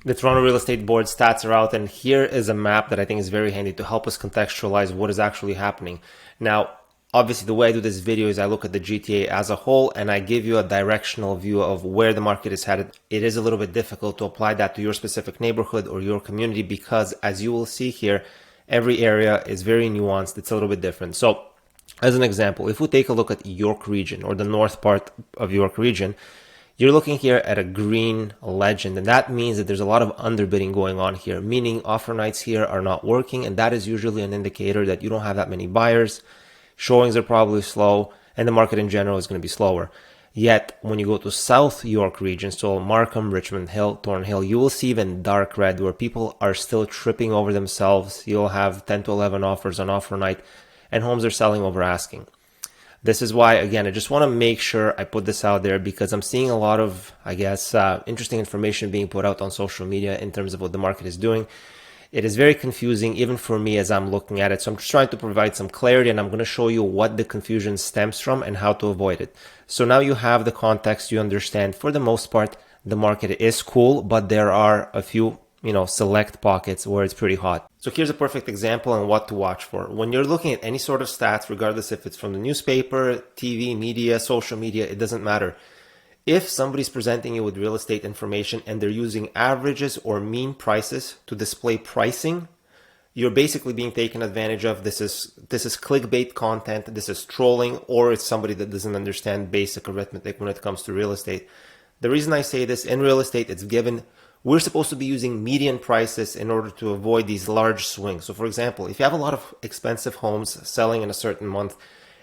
The Toronto Real Estate Board stats are out, and here is a map that I think is very handy to help us contextualize what is actually happening. Now, obviously, the way I do this video is I look at the GTA as a whole and I give you a directional view of where the market is headed. It is a little bit difficult to apply that to your specific neighborhood or your community because, as you will see here, every area is very nuanced. It's a little bit different. So, as an example, if we take a look at York region or the north part of York region, you're looking here at a green legend, and that means that there's a lot of underbidding going on here, meaning offer nights here are not working, and that is usually an indicator that you don't have that many buyers. Showings are probably slow, and the market in general is going to be slower. Yet, when you go to South York region, so Markham, Richmond Hill, Thornhill, you will see even dark red where people are still tripping over themselves. You'll have 10 to 11 offers on offer night, and homes are selling over asking. This is why, again, I just want to make sure I put this out there because I'm seeing a lot of, interesting information being put out on social media in terms of what the market is doing. It is very confusing, even for me as I'm looking at it. So I'm just trying to provide some clarity, and I'm going to show you what the confusion stems from and how to avoid it. So now you have the context, you understand, for the most part, the market is cool, but there are a few select pockets where it's pretty hot. So here's a perfect example on what to watch for. When you're looking at any sort of stats, regardless if it's from the newspaper, TV, media, social media, it doesn't matter. If somebody's presenting you with real estate information and they're using averages or mean prices to display pricing, you're basically being taken advantage of. This is clickbait content, this is trolling, or it's somebody that doesn't understand basic arithmetic when it comes to real estate. The reason I say this, in real estate, it's given. We're supposed to be using median prices in order to avoid these large swings. So for example, if you have a lot of expensive homes selling in a certain month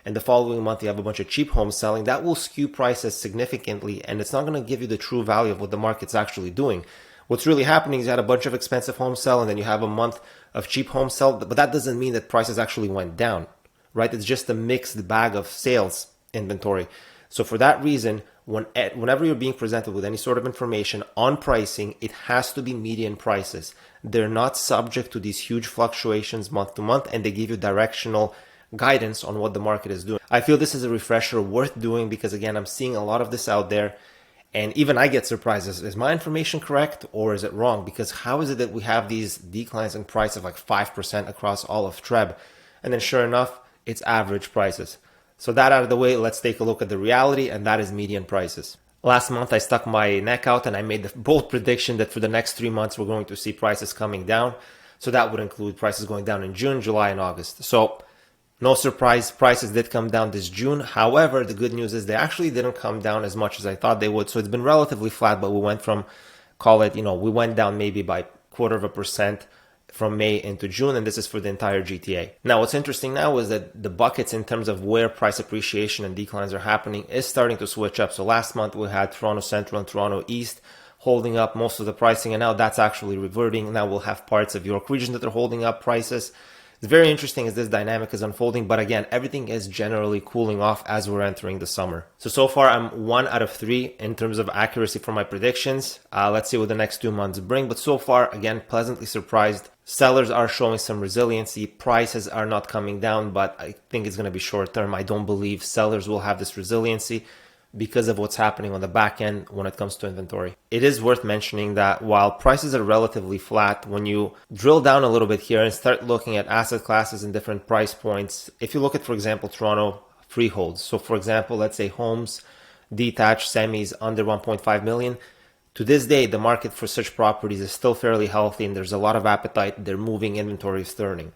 and the following month you have a bunch of cheap homes selling, that will skew prices significantly, and it's not going to give you the true value of what the market's actually doing. What's really happening is you had a bunch of expensive homes sell and then you have a month of cheap homes sell, but that doesn't mean that prices actually went down, right? It's just a mixed bag of sales inventory. So for that reason, whenever you're being presented with any sort of information on pricing, it has to be median prices. They're not subject to these huge fluctuations month to month, and they give you directional guidance on what the market is doing. I feel this is a refresher worth doing because, again, I'm seeing a lot of this out there, and even I get surprised. Is my information correct or is it wrong? Because how is it that we have these declines in price of like 5% across all of TREB? And then sure enough, it's average prices. So that out of the way, let's take a look at the reality, and that is median prices. Last month, I stuck my neck out and I made the bold prediction that for the next 3 months, we're going to see prices coming down. So that would include prices going down in June, July, and August. So no surprise, prices did come down this June. However, the good news is they actually didn't come down as much as I thought they would. So it's been relatively flat, but we went from, we went down maybe by 0.25% from May into June, and this is for the entire GTA. Now, what's interesting now is that the buckets in terms of where price appreciation and declines are happening is starting to switch up. So last month we had Toronto Central and Toronto East holding up most of the pricing, and now that's actually reverting. Now we'll have parts of York region that are holding up prices. It's very interesting as this dynamic is unfolding, but again, everything is generally cooling off as we're entering the summer. So far, I'm 1 out of 3 in terms of accuracy for my predictions. Let's see what the next 2 months bring. But so far, again, pleasantly surprised. Sellers are showing some resiliency. Prices are not coming down, but I think it's going to be short term. I don't believe sellers will have this resiliency because of what's happening on the back end when it comes to inventory. It is worth mentioning that while prices are relatively flat, when you drill down a little bit here and start looking at asset classes and different price points, if you look at, for example, Toronto freeholds. So for example, let's say homes, detached, semis under 1.5 million. To this day, the market for such properties is still fairly healthy and there's a lot of appetite. They're moving, inventory is turning.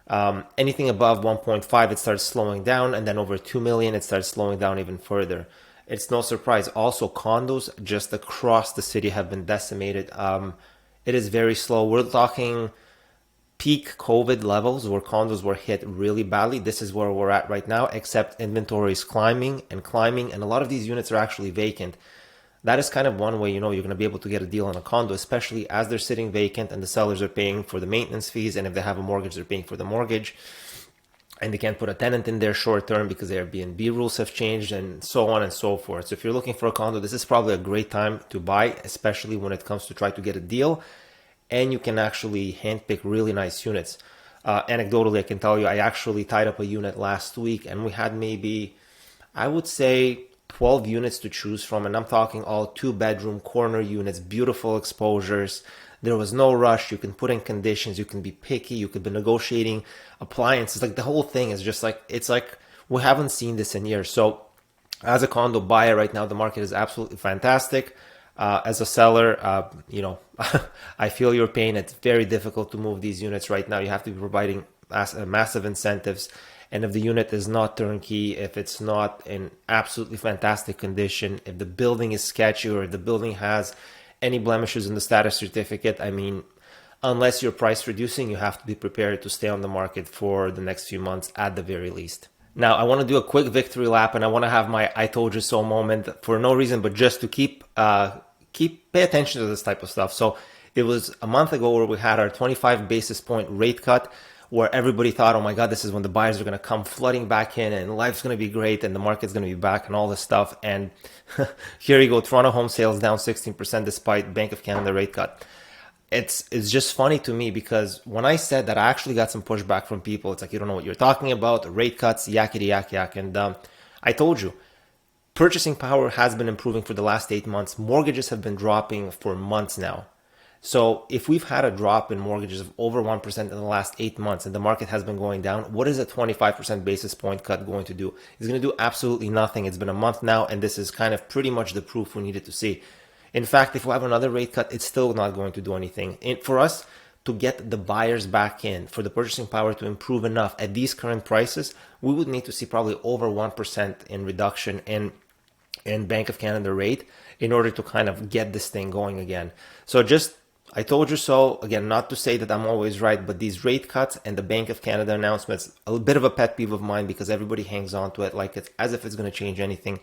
Anything above 1.5, it starts slowing down, and then over 2 million, it starts slowing down even further. It's no surprise. Also, condos just across the city have been decimated. It is very slow. We're talking peak COVID levels where condos were hit really badly. This is where we're at right now, except inventory is climbing, and a lot of these units are actually vacant. That is kind of one way, you're going to be able to get a deal on a condo, especially as they're sitting vacant and the sellers are paying for the maintenance fees, and if they have a mortgage, they're paying for the mortgage. And they can't put a tenant in there short term because the Airbnb rules have changed, and so on and so forth. So if you're looking for a condo, this is probably a great time to buy, especially when it comes to try to get a deal. And you can actually handpick really nice units. Anecdotally, I can tell you, I actually tied up a unit last week and we had maybe, I would say, 12 units to choose from, and I'm talking all 2-bedroom corner units, beautiful exposures. There was no rush. You can put in conditions, you can be picky, you could be negotiating appliances. Like the whole thing is just like, it's like we haven't seen this in years. So as a condo buyer right now, the market is absolutely fantastic. As a seller, I feel your pain. It's very difficult to move these units right now. You have to be providing massive incentives. And if the unit is not turnkey, if it's not in absolutely fantastic condition, if the building is sketchy, or if the building has any blemishes in the status certificate, I mean, unless you're price reducing, you have to be prepared to stay on the market for the next few months at the very least. Now, I want to do a quick victory lap, and I want to have my I told you so moment for no reason, but just to pay attention to this type of stuff. So it was a month ago where we had our 25 basis point rate cut, where everybody thought, oh my God, this is when the buyers are going to come flooding back in and life's going to be great and the market's going to be back and all this stuff. And here you go, Toronto home sales down 16% despite Bank of Canada rate cut. It's just funny to me, because when I said that, I actually got some pushback from people. It's like, you don't know what you're talking about, rate cuts, yakety yak yak. And I told you, purchasing power has been improving for the last 8 months. Mortgages have been dropping for months now. So if we've had a drop in mortgages of over 1% in the last 8 months and the market has been going down, what is a 25% basis point cut going to do? It's going to do absolutely nothing. It's been a month now, and this is kind of pretty much the proof we needed to see. In fact, if we have another rate cut, it's still not going to do anything. For us to get the buyers back in, for the purchasing power to improve enough at these current prices, we would need to see probably over 1% in reduction in Bank of Canada rate in order to kind of get this thing going again. So just, I told you so. Again, not to say that I'm always right, but these rate cuts and the Bank of Canada announcements, a bit of a pet peeve of mine, because everybody hangs on to it like it's as if it's going to change anything.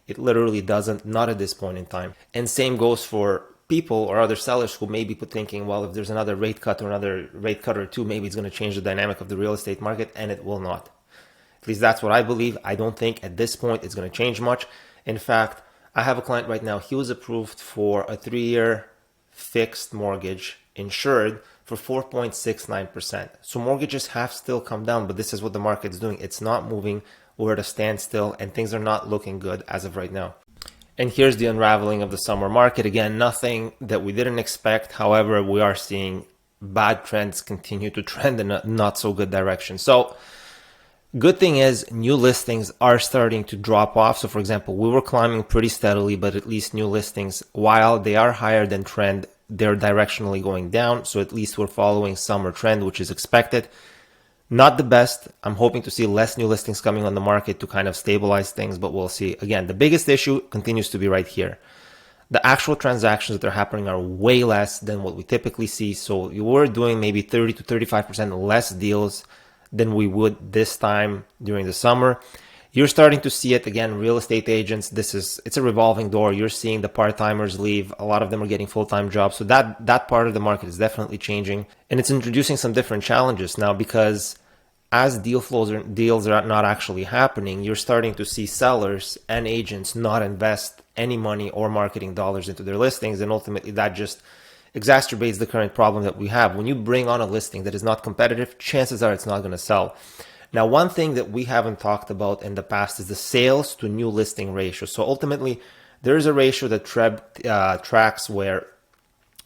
It literally doesn't, not at this point in time. And same goes for people or other sellers who may be thinking, well, if there's another rate cut or another rate cut or two, maybe it's going to change the dynamic of the real estate market, and it will not. At least that's what I believe. I don't think at this point it's going to change much. In fact, I have a client right now. He was approved for a 3-year fixed mortgage insured for 4.69%. So mortgages have still come down, but this is what the market's doing. It's not moving. We're at a standstill, and things are not looking good as of right now. And here's the unraveling of the summer market. Again, nothing that we didn't expect. However, we are seeing bad trends continue to trend in a not so good direction. So good thing is new listings are starting to drop off. So for example, we were climbing pretty steadily, but at least new listings, while they are higher than trend, they're directionally going down. So at least we're following summer trend, which is expected. Not the best. I'm hoping to see less new listings coming on the market to kind of stabilize things, but we'll see. Again, the biggest issue continues to be right here. The actual transactions that are happening are way less than what we typically see. So you were doing maybe 30 to 35% less deals than we would this time during the summer. You're starting to see it again. Real estate agents, it's a revolving door. You're seeing the part-timers leave. A lot of them are getting full-time jobs. So that part of the market is definitely changing, and it's introducing some different challenges now, because as deals are not actually happening, you're starting to see sellers and agents not invest any money or marketing dollars into their listings, and ultimately that just exacerbates the current problem that we have. When you bring on a listing that is not competitive, chances are it's not going to sell. Now, one thing that we haven't talked about in the past is the sales to new listing ratio. So ultimately, there is a ratio that TREB tracks, where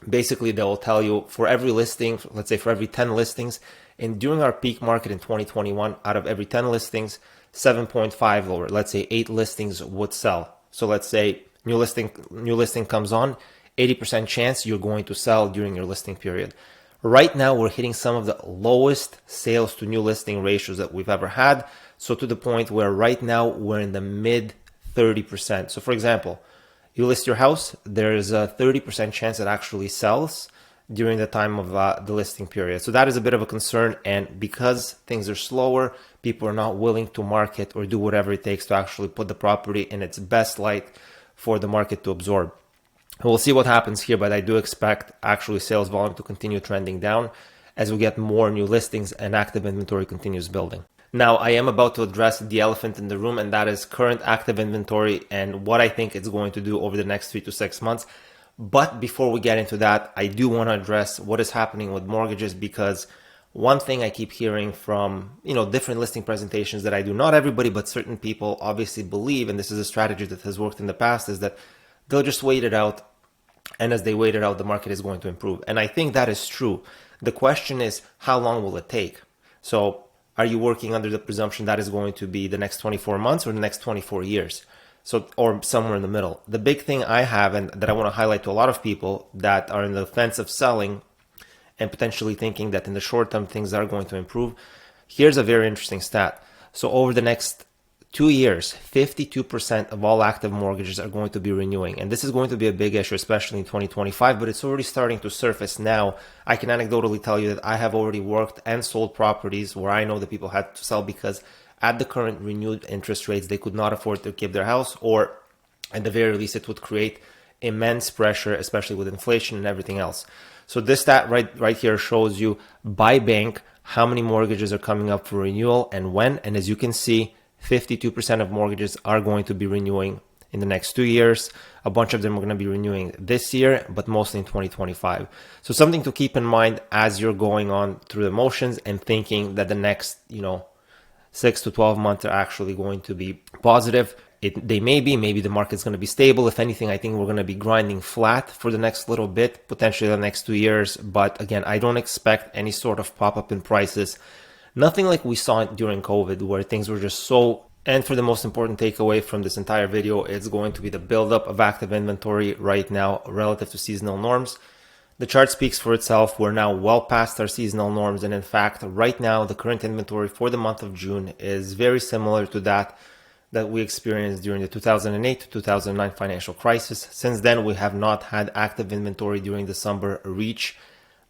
basically they will tell you for every listing, let's say for every 10 listings, and during our peak market in 2021, out of every 10 listings, 7.5 or let's say 8 listings would sell. So let's say new listing comes on, 80% chance you're going to sell during your listing period. Right now, we're hitting some of the lowest sales to new listing ratios that we've ever had. So to the point where right now we're in the mid 30%. So for example, you list your house, there is a 30% chance it actually sells during the time of the listing period. So that is a bit of a concern. And because things are slower, people are not willing to market or do whatever it takes to actually put the property in its best light for the market to absorb. We'll see what happens here, but I do expect actually sales volume to continue trending down as we get more new listings and active inventory continues building. Now, I am about to address the elephant in the room, and that is current active inventory and what I think it's going to do over the next 3 to 6 months. But before we get into that, I do want to address what is happening with mortgages, because one thing I keep hearing from, different listing presentations that I do, not everybody, but certain people obviously believe, and this is a strategy that has worked in the past, is that they'll just wait it out. And as they wait it out, the market is going to improve. And I think that is true. The question is, how long will it take? So are you working under the presumption that is going to be the next 24 months or the next 24 years? So, or somewhere in the middle. The big thing I have, and that I want to highlight to a lot of people that are in the fence of selling and potentially thinking that in the short term things are going to improve, here's a very interesting stat. So over the next 2 years, 52% of all active mortgages are going to be renewing. And this is going to be a big issue, especially in 2025, but it's already starting to surface now. I can anecdotally tell you that I have already worked and sold properties where I know that people had to sell because at the current renewed interest rates, they could not afford to keep their house, or at the very least, it would create immense pressure, especially with inflation and everything else. So this stat right here shows you by bank how many mortgages are coming up for renewal and when. And as you can see, 52% of mortgages are going to be renewing in the next 2 years. A bunch of them are going to be renewing this year, but mostly in 2025. So something to keep in mind as you're going on through the motions and thinking that the next, 6 to 12 months are actually going to be positive. Maybe the market's going to be stable. If anything, I think we're going to be grinding flat for the next little bit, potentially the next 2 years. But again, I don't expect any sort of pop-up in prices. Nothing like we saw during COVID where things were just so. And for the most important takeaway from this entire video, it's going to be the buildup of active inventory right now relative to seasonal norms. The chart speaks for itself. We're now well past our seasonal norms. And in fact, right now, the current inventory for the month of June is very similar to that we experienced during the 2008 to 2009 financial crisis. Since then, we have not had active inventory during the summer reach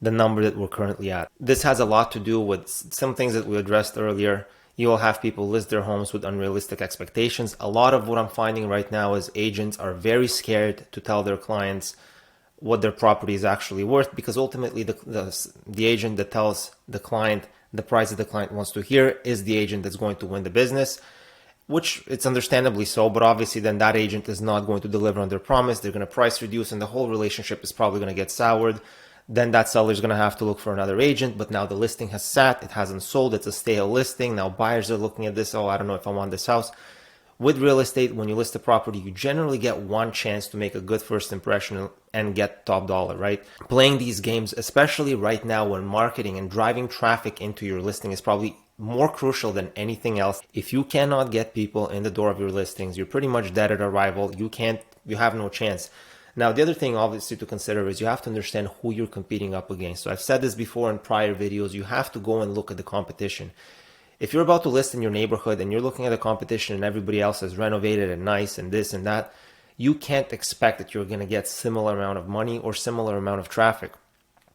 the number that we're currently at. This has a lot to do with some things that we addressed earlier. You will have people list their homes with unrealistic expectations. A lot of what I'm finding right now is agents are very scared to tell their clients what their property is actually worth, because ultimately the agent that tells the client the price that the client wants to hear is the agent that's going to win the business, which it's understandably so, but obviously then that agent is not going to deliver on their promise. They're going to price reduce and the whole relationship is probably going to get soured. Then that seller is going to have to look for another agent, but now the listing has sat, it hasn't sold, it's a stale listing. Now buyers are looking at this, I don't know if I want this house. With real estate, when you list a property, you generally get one chance to make a good first impression and get top dollar, right? Playing these games, especially right now when marketing and driving traffic into your listing is probably more crucial than anything else. If you cannot get people in the door of your listings, you're pretty much dead at arrival. You have no chance. Now, the other thing obviously to consider is you have to understand who you're competing up against. So I've said this before in prior videos, you have to go and look at the competition. If you're about to list in your neighborhood and you're looking at the competition and everybody else is renovated and nice and this and that, you can't expect that you're going to get similar amount of money or similar amount of traffic.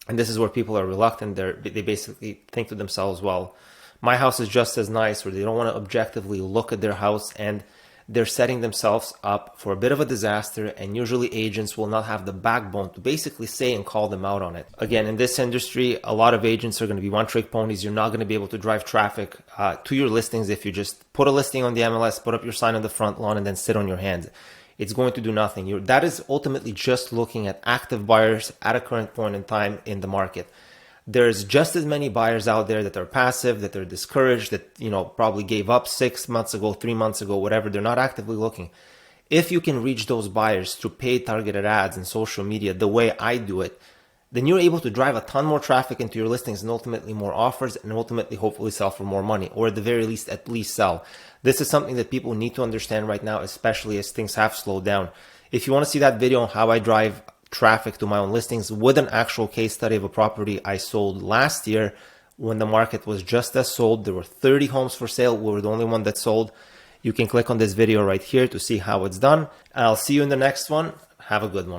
And this is where people are reluctant. They basically think to themselves, well, my house is just as nice, or they don't want to objectively look at their house, and they're setting themselves up for a bit of a disaster, and usually agents will not have the backbone to basically say and call them out on it. Again, in this industry, a lot of agents are going to be one-trick ponies. You're not going to be able to drive traffic to your listings if you just put a listing on the MLS, put up your sign on the front lawn, and then sit on your hands. It's going to do nothing. That is ultimately just looking at active buyers at a current point in time in the market. There's just as many buyers out there that are passive, that are discouraged, that probably gave up 6 months ago, 3 months ago, whatever. They're not actively looking. If you can reach those buyers through paid targeted ads and social media the way I do it, then you're able to drive a ton more traffic into your listings and ultimately more offers, and ultimately hopefully sell for more money, or at the very least, at least sell. This is something that people need to understand right now, especially as things have slowed down. If you want to see that video on how I drive traffic to my own listings with an actual case study of a property I sold last year when the market was just as sold, there were 30 homes for sale. We were the only one that sold. You can click on this video right here to see how it's done. I'll see you in the next one. Have a good one.